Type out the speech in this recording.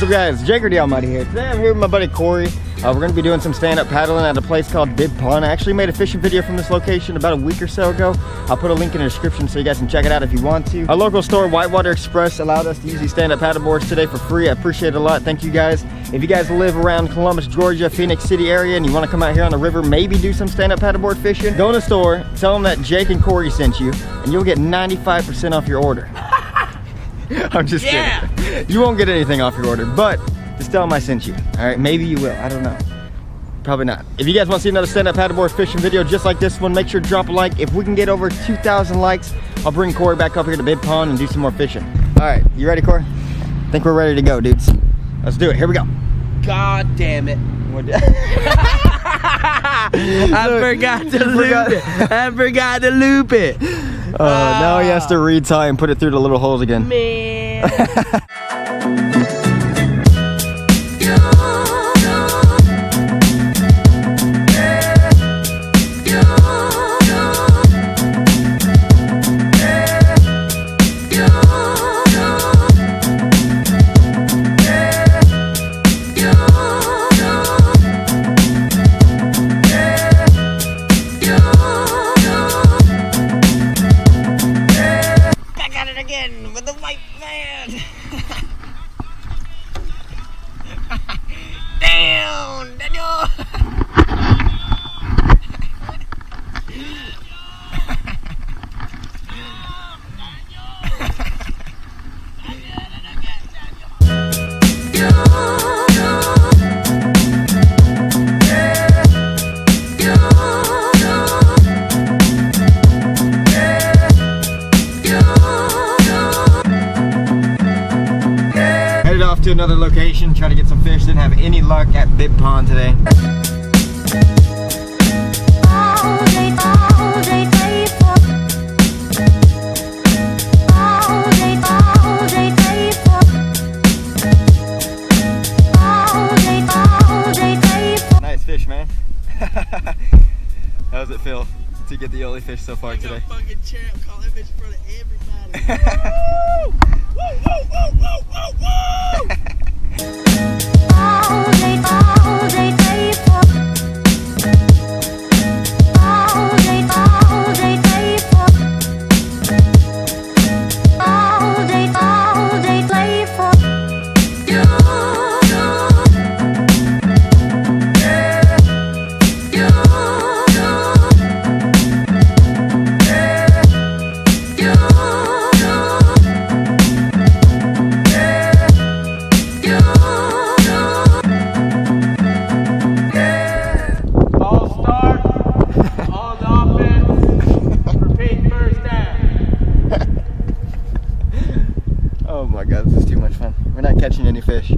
What's up guys, Jake or DALLMYD here. Today I'm here with my buddy Corey. We're going to be doing some stand-up paddling at a place called Bibb Pond. I actually made a fishing video from this location about a week or so ago. I'll put a link in the description so you guys can check it out if you want to. Our local store, Whitewater Express, allowed us to use these stand-up paddleboards today for free. I appreciate it a lot. Thank you guys. If you guys live around Columbus, Georgia, Phoenix City area, and you want to come out here on the river, maybe do some stand-up paddleboard fishing, go in the store, tell them that Jake and Corey sent you, and you'll get 95% off your order. I'm just kidding. You won't get anything off your order, but just tell them I sent you. All right, maybe you will. I don't know. Probably not. If you guys want to see another stand-up paddleboard fishing video just like this one, make sure to drop a like. If we can get over 2,000 likes, I'll bring Corey back up here to Bibb Pond and do some more fishing. All right, you ready, Corey? I think we're ready to go, dudes. Let's do it. Here we go. God damn it. I forgot to loop it. I forgot to loop it. Now he has to retie and put it through the little holes again. Man. With the white man. Down, Daniel. Off to another location, try to get some fish. Didn't have any luck at Bibb Pond today. Nice fish, man. How does it feel to get the only fish so far today? Fucking champ, call that bitch in front of everybody. Woo! Woo, woo, woo, woo, woo, woo! Oh my god, this is too much fun. We're not catching any fish.